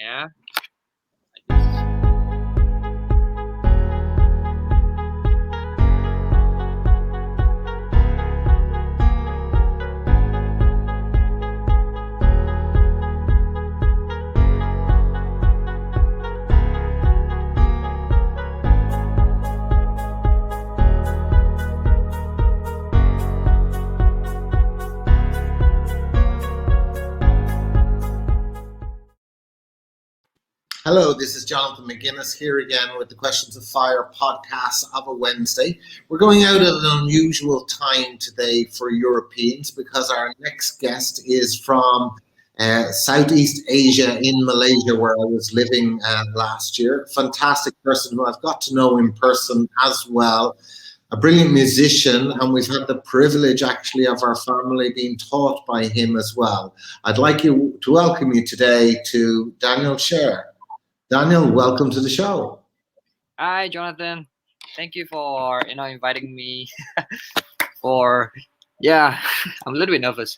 Yeah. Like this. Hello, this is Jonathan McGuinness here again with the Questions of Fire podcast of a Wednesday. We're going out at an unusual time today for Europeans because our next guest is from Southeast Asia in Malaysia, where I was living last year. Fantastic person who I've got to know in person as well. A brilliant musician, and we've had the privilege actually of our family being taught by him as well. I'd like you to welcome you today to Daniel Sher. Daniel, welcome to the show. Hi, Jonathan. Thank you for inviting me. For yeah, I'm a little bit nervous.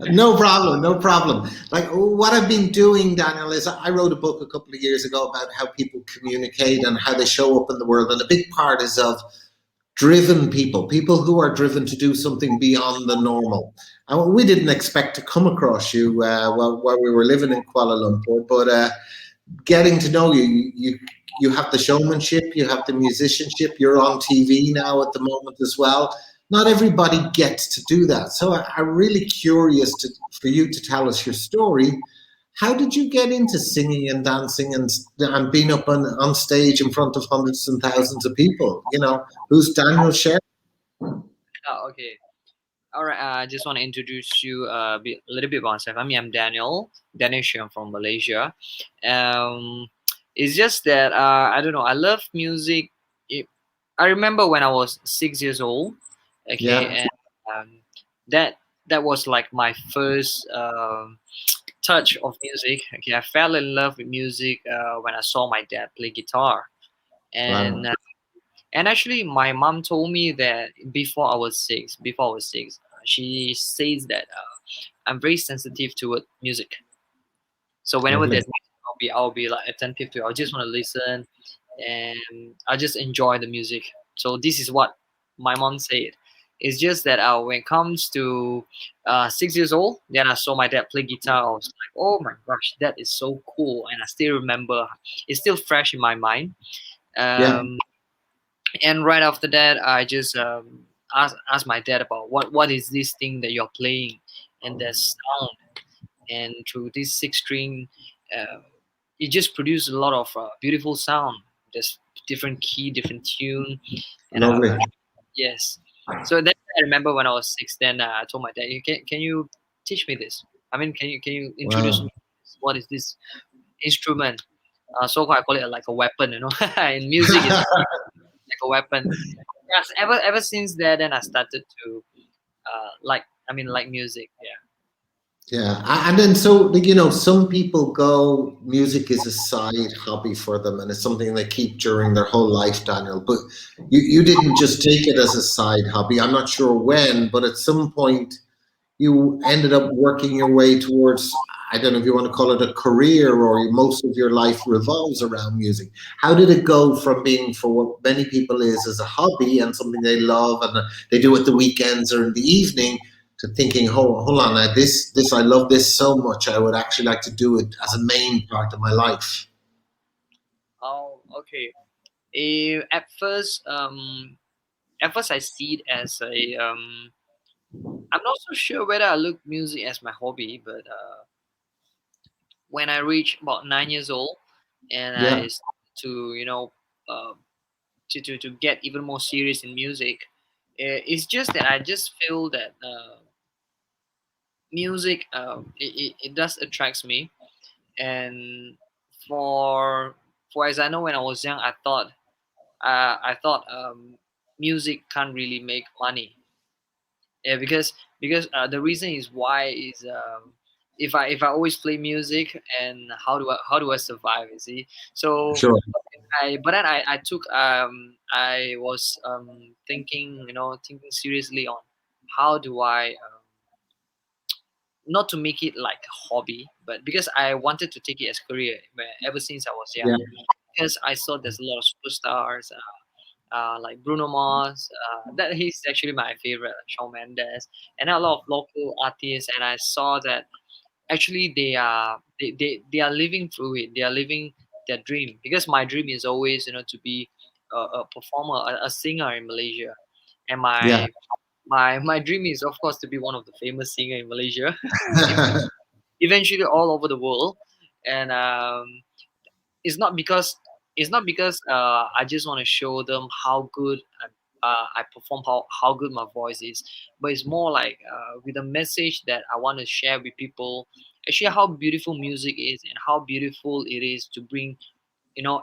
No problem, no problem. Like what I've been doing, Daniel, is I wrote a book a couple of years ago about how people communicate and how they show up in the world. And a big part is of driven people, people who are driven to do something beyond the normal. And we didn't expect to come across you while we were living in Kuala Lumpur, but getting to know you have the showmanship, you have the musicianship, you're on TV now at the moment as well. Not everybody gets to do that. So I'm really curious for you to tell us your story. How did you get into singing and dancing and being up on stage in front of hundreds and thousands of people? Who's Daniel Sher? Oh, okay. All right. I just want to introduce you a little bit about myself. I'm Daniel. Daniel Sher. I'm from Malaysia. Um, it's just that I don't know. I love music. It, I remember when I was 6 years old. Okay, Yeah. and um, that that was like my first touch of music. Okay, I fell in love with music when I saw my dad play guitar, Wow. and actually my mom told me that before I was six, she says that I'm very sensitive toward music. So whenever Lovely. there's music, I'll be like attentive to it. I just want to listen, and I just enjoy the music. So this is what my mom said. It's just that when it comes to 6 years old, then I saw my dad play guitar. I was like, oh my gosh, that is so cool, and I still remember. It's still fresh in my mind. Yeah. Um, and right after that, I just asked my dad about what is this thing that you're playing, and the sound, and through this six string, uh, it just produced a lot of beautiful sound. There's different key, different tune, and Lovely. yes. So then I remember when I was six. Then I told my dad, Can you teach me this? I mean, can you introduce me? Wow. What is this instrument?" So I call it like a weapon. In music, it's like a weapon. Yes, ever since that, then I started to like music. Yeah. Yeah, and then some people go, music is a side hobby for them, and it's something they keep during their whole life, Daniel. But you didn't just take it as a side hobby. I'm not sure when, but at some point you ended up working your way towards, I don't know if you want to call it a career, or most of your life revolves around music. How did it go from being, for what many people is as a hobby and something they love and they do at the weekends or in the evening, to thinking, hold on, now this I love this so much, I would actually like to do it as a main part of my life. Oh, okay. At first I see it as a I'm not so sure whether I look music as my hobby, but when I reached about 9 years old, and Yeah, I started to uh, to get even more serious in music, it's just that I just feel that music it does attracts me. And for as I know, when I was young, I thought music can't really make money. Yeah, because the reason is why is if I always play music, and how do I survive? You see, so sure. I took I was thinking seriously on how do I not to make it like a hobby, but because I wanted to take it as career ever since I was Yeah. young. Because I saw there's a lot of superstars, like Bruno Mars. That he's actually my favorite, Shawn Mendes, and a lot of local artists. And I saw that actually they are living through it. They are living their dream. Because my dream is always, to be a performer, a singer in Malaysia. And Yeah. my dream is, of course, to be one of the famous singer in Malaysia, eventually all over the world. And it's not because I just want to show them how good I perform, how good my voice is, but it's more like with a message that I want to share with people. Actually, how beautiful music is and how beautiful it is to bring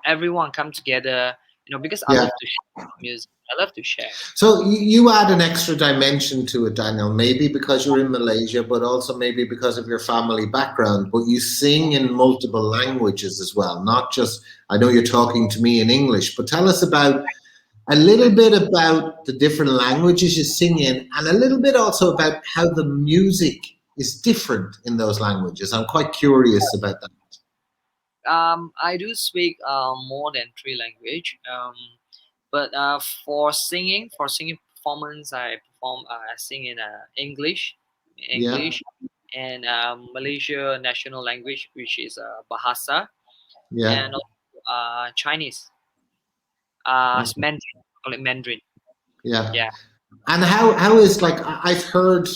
everyone come together. Because I Yeah. love to share music. I love to share. So you add an extra dimension to it, Daniel, maybe because you're in Malaysia, but also maybe because of your family background. But you sing in multiple languages as well, not just, I know you're talking to me in English, but tell us about a little bit about the different languages you sing in, and a little bit also about how the music is different in those languages. I'm quite curious about that. I do speak more than three language. But for singing performance, I sing in Yeah, English, and Malaysia national language, which is Bahasa, yeah. and also Chinese, Okay. Mandarin. Call it Mandarin. Yeah. Yeah. And how is like I've heard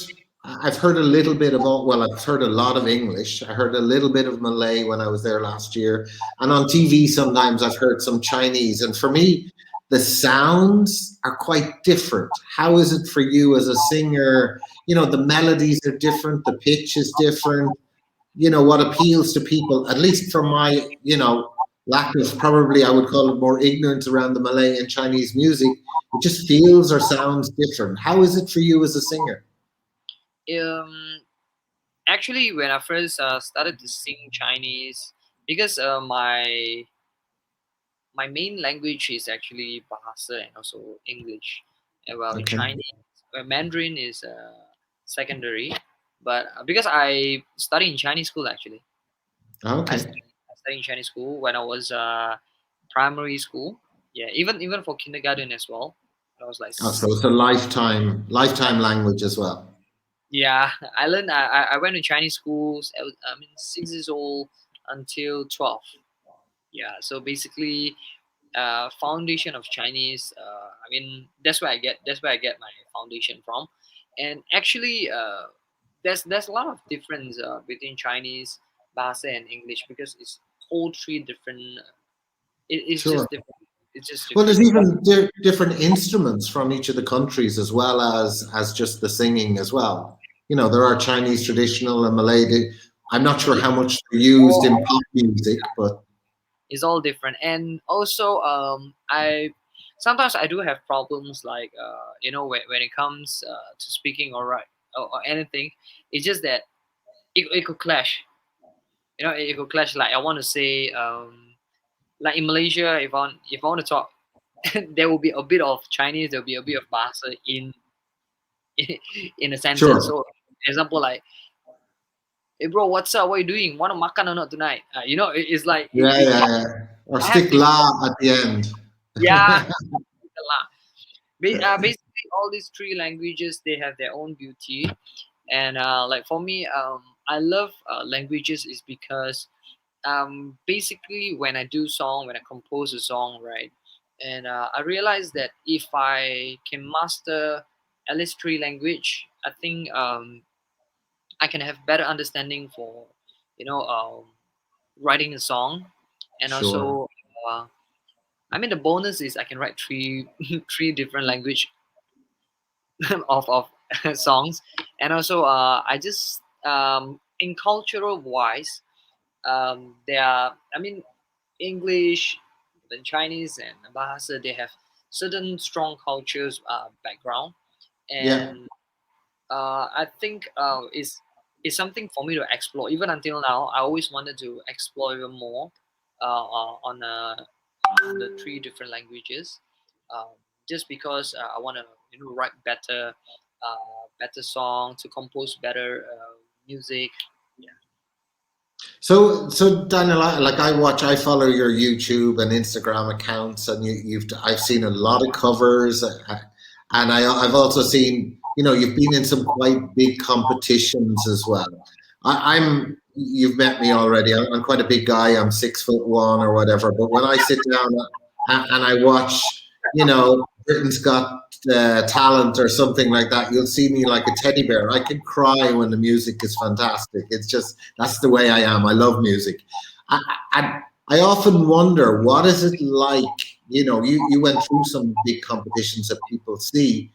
a little bit of all, well, I've heard a lot of English. I heard a little bit of Malay when I was there last year, and on TV sometimes I've heard some Chinese. And for me, the sounds are quite different. How is it for you as a singer? The melodies are different, the pitch is different. What appeals to people, at least from my lack of, probably I would call it, more ignorance around the Malay and Chinese music, it just feels or sounds different. How is it for you as a singer? Um. Actually, when I first started to sing Chinese, because my main language is actually Bahasa and also English. And well, Okay. Chinese, Mandarin is secondary, but because I studied in Chinese school actually, I Okay. studied, I studied in Chinese school when I was primary school. Yeah, even for kindergarten as well. I was like, Oh, so it's a lifetime language as well. yeah, I learned. I went to Chinese schools. I mean, 6 years old until 12. Yeah, so basically foundation of Chinese. I mean, that's where I get my foundation from, and actually, there's a lot of difference between Chinese, Bahasa, and English because it's whole three different. It's Sure. just different. It's just Well, there's different. even different instruments from each of the countries, as well as just the singing as well. There are Chinese traditional and Malay. I'm not sure Yeah, how much they're used in pop music, but it's all different, and also I sometimes I do have problems like when it comes to speaking or anything. It's just that it could clash. It could clash. Like I want to say, like in Malaysia, if I want to talk, there will be a bit of Chinese, there will be a bit of Bahasa in a sentence. sure. So, example like, "Hey bro, what's up? What are you doing? Want to makan or not tonight?" It's like Yeah, yeah, yeah. Or I have stick to, la at the end. yeah. Basically, all these three languages they have their own beauty, and like for me, I love languages is because basically when I do song, when I compose a song, right, and I realize that if I can master at least three language, I think I can have better understanding for writing a song, and Sure. also I mean the bonus is I can write three three different language of songs, and also I just in cultural wise, they are, I mean, English, then Chinese and Bahasa, they have certain strong cultures background, Yeah. and I think is something for me to explore. Even until now, I always wanted to explore even more on the three different languages, um, just because I want to write better song to compose better music. Yeah. So Daniel, I follow your YouTube and Instagram accounts, and I've seen a lot of covers, and I've also seen, you've been in some quite big competitions as well. You've met me already. I'm quite a big guy. I'm 6'1" or whatever. But when I sit down and I watch, Britain's Got Talent or something like that, you'll see me like a teddy bear. I can cry when the music is fantastic. It's just that's the way I am. I love music. I, I often wonder, what is it like? You went through some big competitions that people see.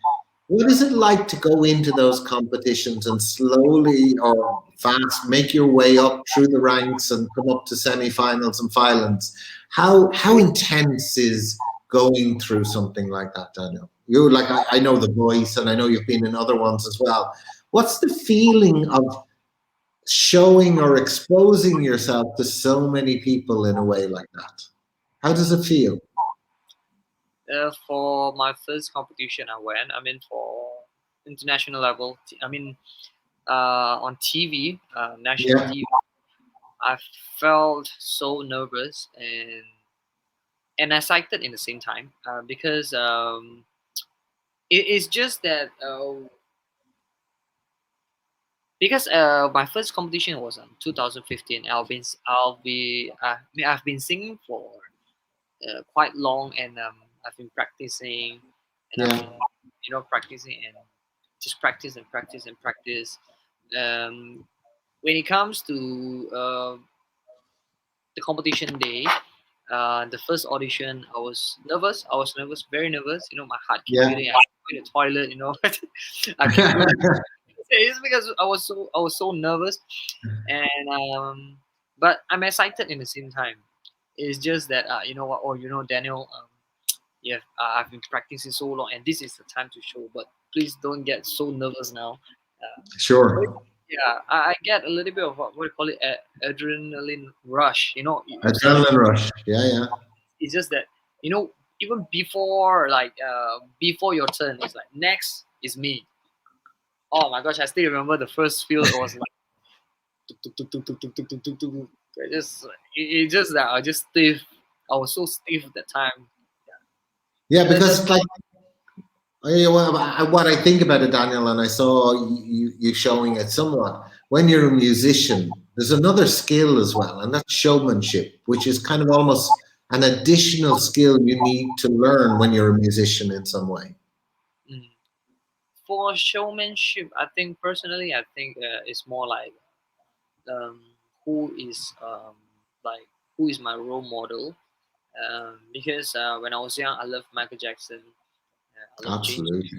What is it like to go into those competitions and slowly or fast make your way up through the ranks and come up to semi-finals and finals? How intense is going through something like that, Daniel? I know The Voice, and I know you've been in other ones as well. What's the feeling of showing or exposing yourself to so many people in a way like that? How does it feel? For my first competition, I went. I mean, for international level. I mean, on TV, national Yeah, TV. I felt so nervous and excited in the same time because it's just that because my first competition was in 2015. I mean, I've been singing for quite long, and I've been practicing, and I've yeah, been practicing and just practice and practice and practice. Um, when it comes to the competition day, the first audition, I was nervous. I was nervous, very nervous. My heart keep yeah. beating. I keep going to the toilet. I keep going. It's because I was so nervous, and but I'm excited in the same time. It's just that you know what? Oh, Daniel. Yeah, I've been practicing so long, and this is the time to show. But please don't get so nervous now. But Sure. yeah, I get a little bit of what do you call it, adrenaline rush. You said it. Adrenaline rush. Yeah, yeah. It's just that you know, even before before your turn, it's like next is me. Oh my gosh, I still remember the first feel. It was like tuk, tuk, tuk, tuk, tuk, tuk, tuk, tuk, tuk, tuk. I just it just that I just stiff. I was so stiff at the time. Yeah, That because what I think about it, Daniel, and I saw you showing it somewhat. When you're a musician, there's another skill as well, and that's showmanship, which is kind of almost an additional skill you need to learn when you're a musician in some way. mm. For showmanship, I think personally, I think it's more like um, who is like who is my role model. Because when I was young, I loved Michael Jackson. I love James. Absolutely.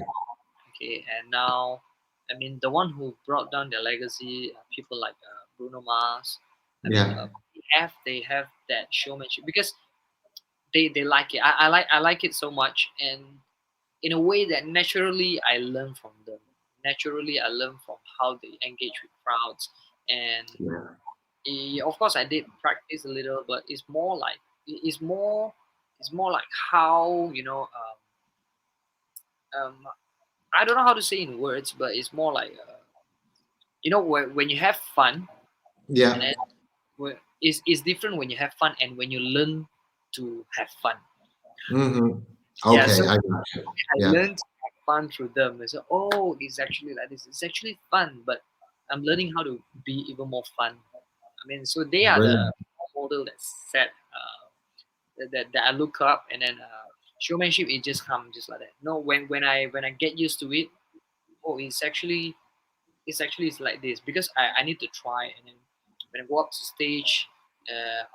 Okay, and now, I mean, the one who brought down their legacy, people like Bruno Mars. I mean, Yeah. they have that showmanship because they like it. I like it so much, and in a way that naturally I learn from them. Naturally, I learn from how they engage with crowds, and Yeah. of course, I did practice a little, but it's more it's more like how I don't know how to say in words, but it's more like when you have fun, and Yeah. then it's different when you have fun and when you learn to have fun. Hmm. Yeah, Okay, so I got you. I Yeah. learned to have fun through them. I said, oh, it's actually like this. It's actually fun, but I'm learning how to be even more fun. I mean, so they are the Brilliant. model that set that I look up, and then showmanship it just comes just like that. No, when I get used to it, oh, it's like this because I need to try, and then when I go up to stage,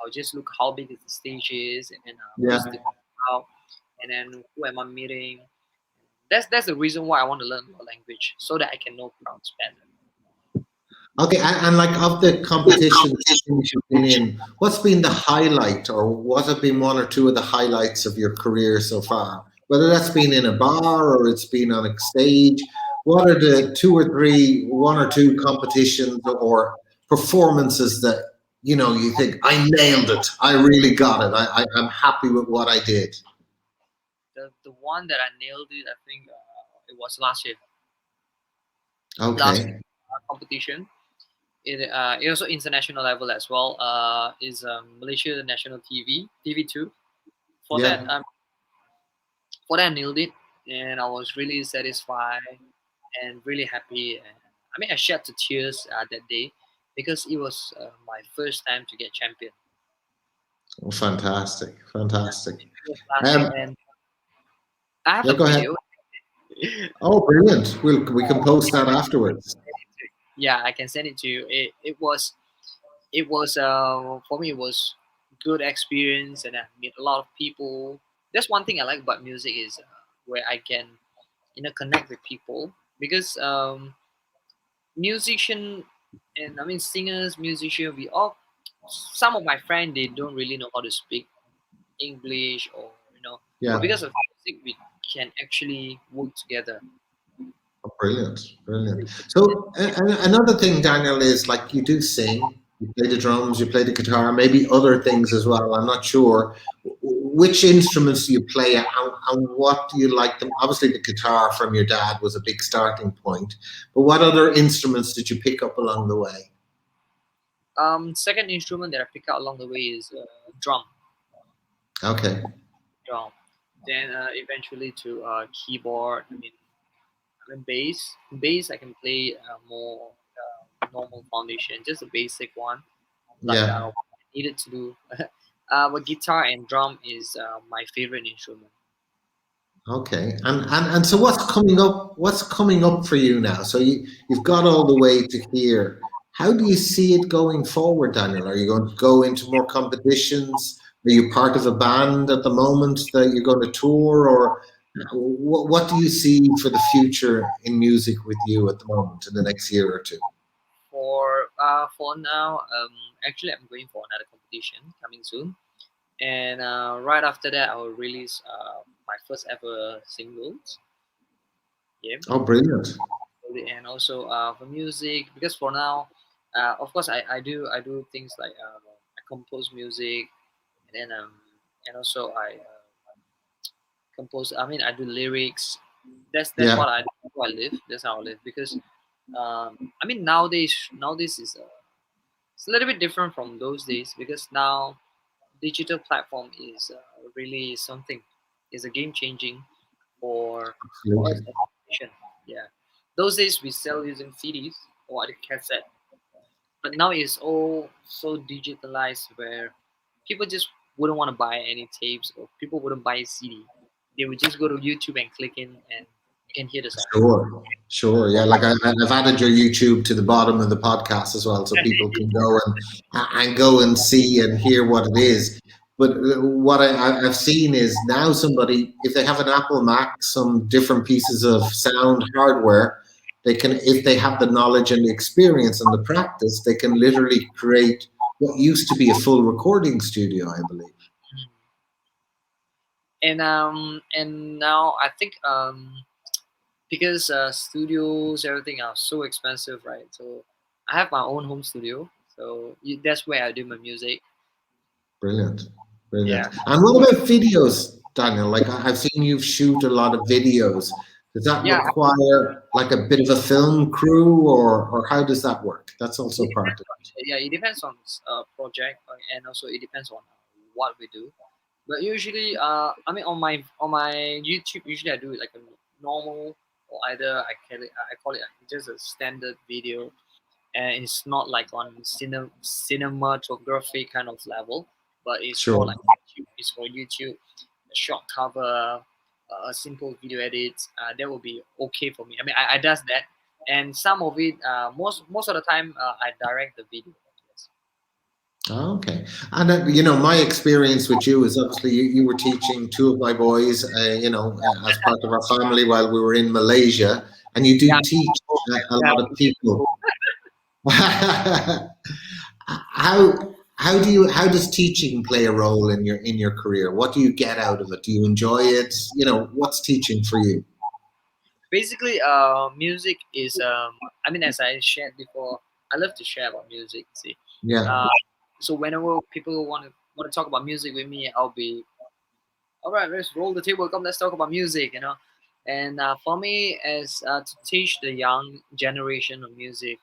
I'll just look how big the stage is, and then who's the Yeah. crowd, and then who am I meeting. That's the reason why I want to learn a language so that I can know crowds better. Okay, and like of the competitions things you've been in, what's been the highlight, or what have been one or two of the highlights of your career so far? Whether that's been in a bar or it's been on a stage, what are the two or three, one or two competitions or performances that you think I nailed it, I really got it, I'm happy with what I did. The one that I nailed it, I think it was last year Okay. competition. it also international level as well. Is Malaysia national TV2. For that, Yeah. I nailed it, and I was really satisfied and really happy. And I mean, I shed the tears that day because it was my first time to get champion. Oh, fantastic, Yeah, fantastic. it was last year, Um, and I have yeah, a go ahead. video. Oh, brilliant. We can post that afterwards. Yeah, I can send it to you. It was for me, it was good experience, and I meet a lot of people. That's one thing I like about music is where I can connect with people because musician and I mean singers, musician, we all some of my friends they don't really know how to speak English or but Yeah. because of music we can actually work together. Oh, brilliant, brilliant. So, another thing, Daniel, is like you do sing, you play the drums, you play the guitar, maybe other things as well. I'm not sure. Which instruments do you play, and what do you like them? Obviously, the guitar from your dad was a big starting point, but what other instruments did you pick up along the way? Second instrument that I pick out along the way is Okay, drum. Then eventually to keyboard. I mean bass. I can play more normal foundation, just a basic one like yeah. needed to do. But guitar and drum is my favorite instrument. Okay, and so what's coming up? What's coming up for you now? So you've got all the way to here. How do you see it going forward, Daniel? Are you going to go into more competitions? Are you part of a band at the moment that you're going to tour, or what do you see for the future in music with you at the moment in the next year or two? For now, actually, I'm going for another competition coming soon, and right after that, I will release my first ever singles. Yeah, Oh, brilliant! and also for music because for now, of course, I do things like I compose music, and then and also I compose. I mean, I do lyrics. That's Yeah, what I do. How I live. That's how I live because I mean nowadays is it's a little bit different from those days because now digital platform is really something is a game changing for us absolutely. as a nation. Yeah, those days we sell using CDs or the cassette, but now it's all so digitalized where people just wouldn't want to buy any tapes or people wouldn't buy a CD. They would just go to YouTube and click in and you can hear the song. Sure, sure. Yeah, like I've added your YouTube to the bottom of the podcast as well, so people can go and go and see and hear what it is. But what I've seen is now somebody, if they have an Apple Mac, some different pieces of sound hardware, they can, if they have the knowledge and the experience and the practice, they can literally create what used to be a full recording studio, I believe. And now I think because studios everything are so expensive, right? So I have my own home studio, so that's where I do my music. Brilliant, brilliant. Yeah, And what about videos, Daniel? Like I've seen you shoot a lot of videos. Does that yeah. require like a bit of a film crew, or how does that work? That's also It part depends of on, yeah, it depends on project and also it depends on what we do. But usually, I mean, on my YouTube, usually I do it like a normal or either I call it just a standard video, and it's not like on cinematography kind of level, but it. it's more Sure. like YouTube. It's for YouTube, a short cover, a simple video edit. That will be okay for me. I mean, I does that, and some of it, most of the time, I direct the video. Yes. Oh, okay. And my experience with you is obviously you were teaching two of my boys, as part of our family while we were in Malaysia, and you Yeah, do teach a yeah, lot of people. How does teaching play a role in your career? What do you get out of it? Do you enjoy it? What's teaching for you? basically, music is. I mean, as I shared before, I love to share about music. See, Yeah, uh, so whenever people want to talk about music with me, I'll be all right. Let's roll the table. Come, let's talk about music. And for me, as to teach the young generation of music,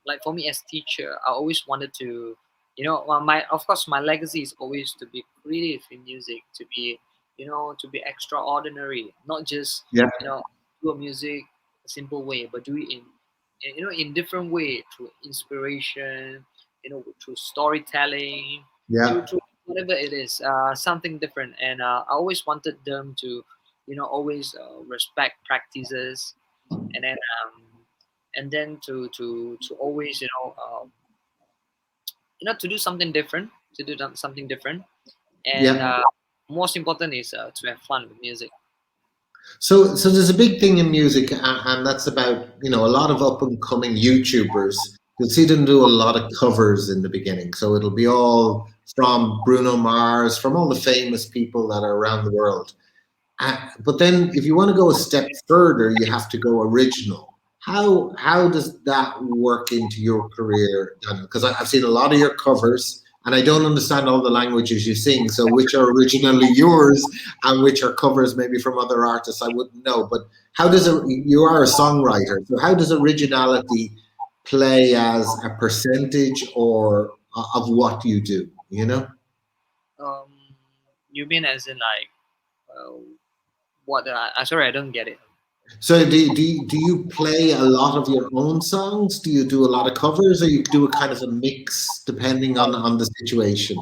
like for me as teacher, I always wanted to, my of course my legacy is always to be creative in music, to be, to be extraordinary, not just, Yeah, do a music a simple way, but do it in different way, through inspiration, through storytelling, through yeah, through whatever it is, something different. And I always wanted them to, always respect practices, and then um, to always, to do something different, something different, and yeah. most important is to have fun with music. So there's a big thing in music, and that's about a lot of up and coming YouTubers. You'll see them do a lot of covers in the beginning. So it'll be all from Bruno Mars, from all the famous people that are around the world. But then, if you want to go a step further, you have to go original. How does that work into your career, Daniel? Because I've seen a lot of your covers, and I don't understand all the languages you sing. So, which are originally yours, and which are covers maybe from other artists? I wouldn't know. But how does you are a songwriter? So, how does originality play as a percentage or of what you do? You know. um you mean as in like, uh, what, sorry, I don't get it. So do you play a lot of your own songs? Do you do a lot of covers, or you do a kind of a mix depending on the situation?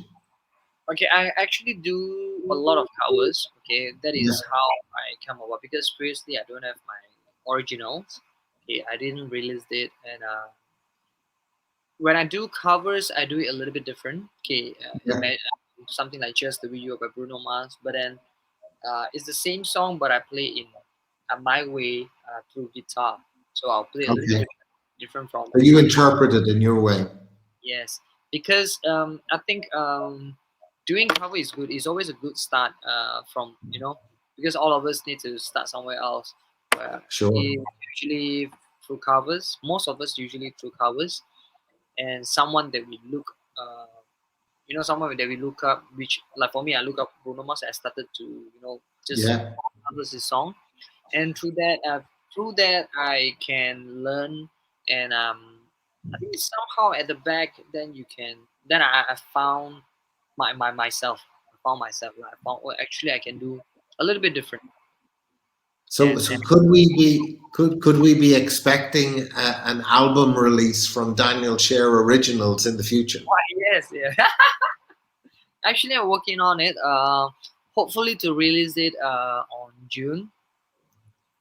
Okay, I actually do a lot of covers. Okay, that Yeah. is how I come about, because previously I don't have my originals. Okay, I didn't release it, and when I do covers, I do it a little bit different. Okay, Yeah. imagine something like Just the Video by Bruno Mars, but then it's the same song, but I play in my way, through guitar. So I'll play a little bit Okay. different from So you my. interpret it in your way. Yes, because I think doing cover is good. It's always a good start, from, because all of us need to start somewhere else. Sure. Usually through covers. Most of us usually through covers, and someone that we look, someone that we look up. Which, like for me, I look up Bruno Mars. I started to, just Yeah. covers his song, and through that I can learn. And I think somehow at the back, then you can, then I found myself. I found myself, like I found, well, actually I can do a little bit different. And So could we be expecting an album release from Daniel Sher Originals in the future? why, yes, yeah. Actually, I'm working on it, hopefully to release it on June.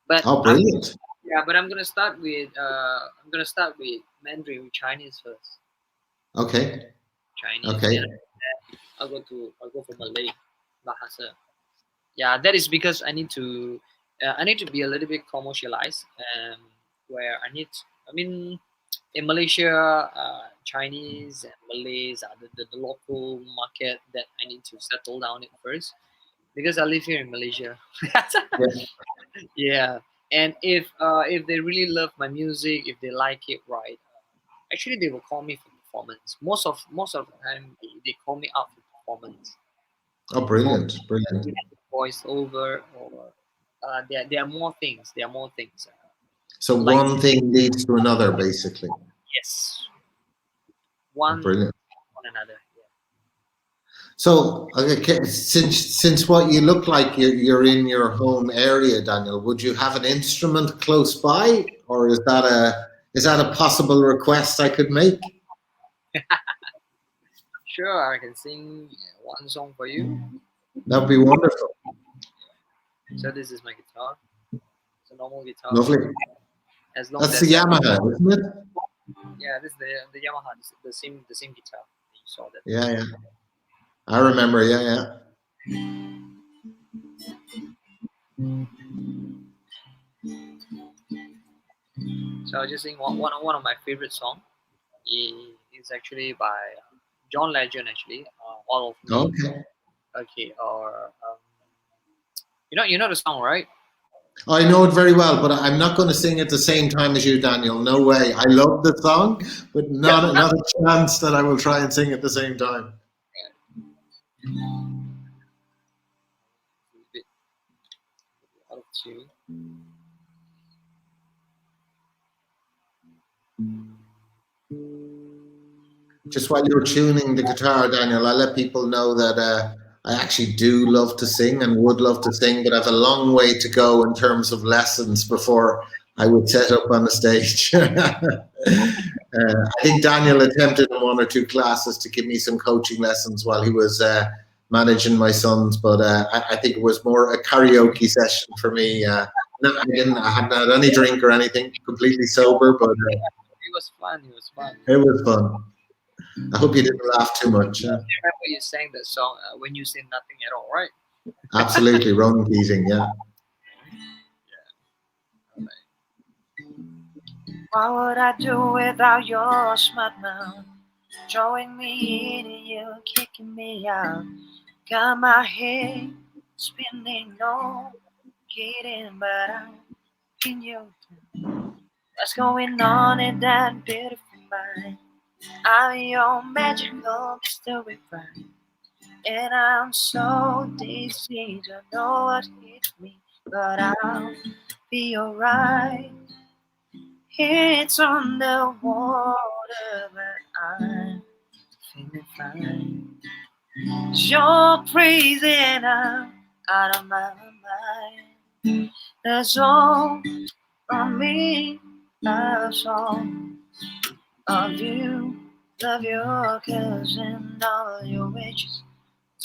But Oh, I'm brilliant. Yeah, but I'm gonna start with Mandarin, with Chinese first. Okay. Chinese, Okay. then I'll go for Malay, Bahasa. Yeah, that is because I need to be a little bit commercialized, where I mean, in Malaysia, Chinese and Malays are the local market that I need to settle down it first, because I live here in Malaysia. Yeah. Yeah, and if they really love my music, if they like it, right, actually they will call me for performance. Most of the time they call me out for performance, Oh, or brilliant. Brilliant. voice over, or there are more things. There are more things. So Like, one thing leads to another, basically. yes, Oh, one brilliant. on another. Yeah. So, okay, since what you look like you're in your home area, Daniel, would you have an instrument close by, or is that a possible request I could make? Sure, I can sing one song for you. That'd be wonderful. So this is my guitar. It's a normal guitar. Lovely. As long That's the there's a, Yamaha, isn't it? yeah, this is the Yamaha, the same guitar. You saw that Yeah, before. yeah. I remember. Yeah, yeah. So I just sing one of my favorite song. Is actually by John Legend. Actually, All of Me. Okay. Okay, or you know the song, right? I know it very well, but I'm not going to sing at the same time as you, Daniel. No way. I love the song, but not a chance that I will try and sing at the same time. It's a bit out of tune. Just while you're tuning the guitar, Daniel, I let people know that I actually do love to sing and would love to sing, but I have a long way to go in terms of lessons before I would set up on a stage. I think Daniel attempted in one or two classes to give me some coaching lessons while he was managing my sons, but I think it was more a karaoke session for me. No, I hadn't had any drink or anything, completely sober, but It was fun. It was fun. it was fun. I hope you didn't laugh too much. I remember you sang that song when you said nothing at all, right? Absolutely, Ronan Keating, yeah. What would I do without your smart mouth? Drawing me in and you kicking me out. Got my head spinning, no kidding, but I'm in you. What's going on in that beautiful mind? I'm your magical mystery bride, and I'm so dizzy, don't know what hit me, but I'll be alright. It's on the water, but I'm feeling fine. You're crazy and I'm out of my mind. That's all on me. That's all of you. Love your cousin, all your wishes,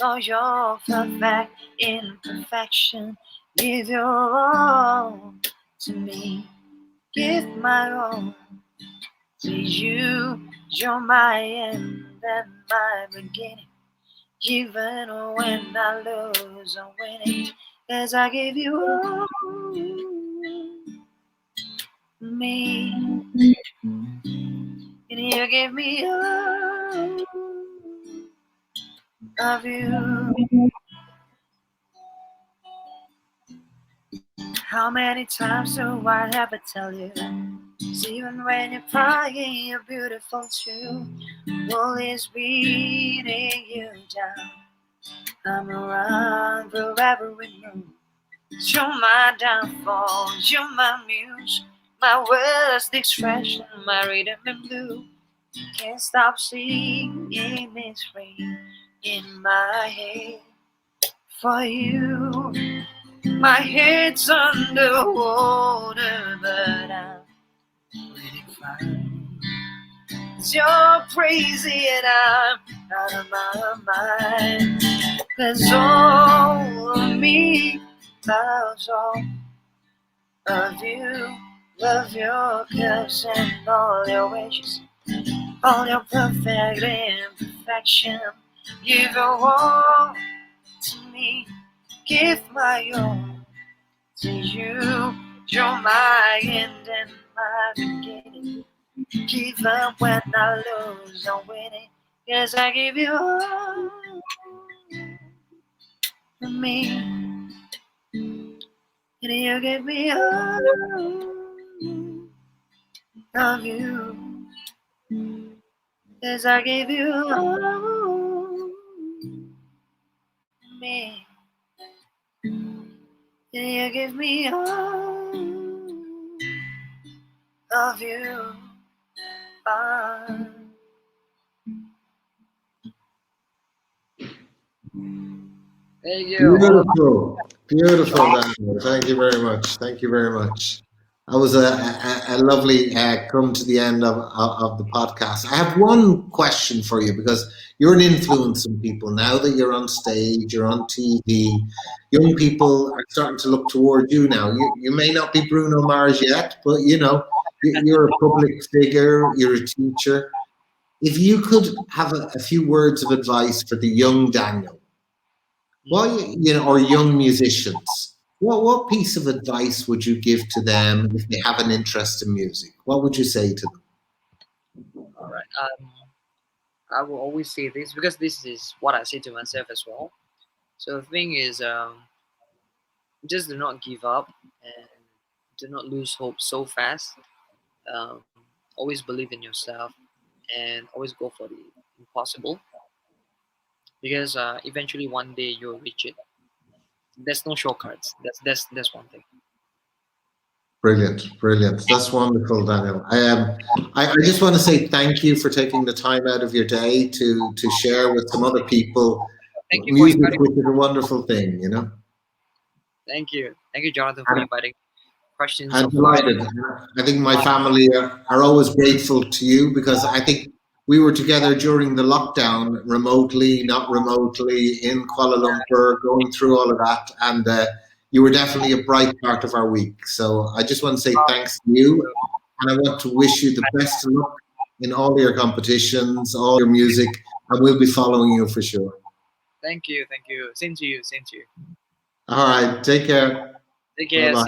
all your perfect imperfection. Give your all to me. Give my all to you. You're my end and my beginning. Even when I lose, I'm winning. 'Cause I give you all me, and you give me all of you. How many times do I have to tell you? 'Cause even when you're crying, you're beautiful too. Always beating you down. I'm around for every move. You're my downfall, you're my muse, my worst expression, my rhythm and blue. Can't stop singing this rain in my head for you. My head's underwater, but I'm really fine. 'Cause you're crazy and I'm out of my mind. 'Cause all of me loves all of you. Love your curves and all your wishes, all your perfect imperfection. Give your all to me, give my all to you. You're my end and my beginning. Even when I lose, I'm winning. Yes, I give you all to me, and you give me all of you. Yes, I give you all me, and you give me all of you. Ah. Thank you. Beautiful, beautiful, Daniel. Thank you very much. Thank you very much. That was a lovely come to the end of the podcast. I have one question for you because you're an influence on people. Now that you're on stage, you're on TV, young people are starting to look toward you now. You may not be Bruno Mars yet, but you know, you're a public figure, you're a teacher. If you could have a few words of advice for the young Daniel, well, or young musicians. What piece of advice would you give to them if they have an interest in music? What would you say to them? All right. I will always say this because this is what I say to myself as well. So the thing is, just do not give up and do not lose hope so fast. Um, always believe in yourself and always go for the impossible because eventually one day you'll reach it. There's no shortcuts. That's one thing. Brilliant, brilliant. That's wonderful, Daniel. I just want to say thank you for taking the time out of your day to share with some other people Thank you for music, inviting. which is a wonderful thing, you know. Thank you, Jonathan, for inviting. Questions I'm of life. delighted. I think my family are always grateful to you because I think we were together during the lockdown, remotely, not remotely, in Kuala Lumpur, going through all of that, and you were definitely a bright part of our week. So I just want to say thanks to you, and I want to wish you the best of luck in all your competitions, all your music, and we'll be following you for sure. Thank you. Same to you. All right, take care. Take Bye care. bye. See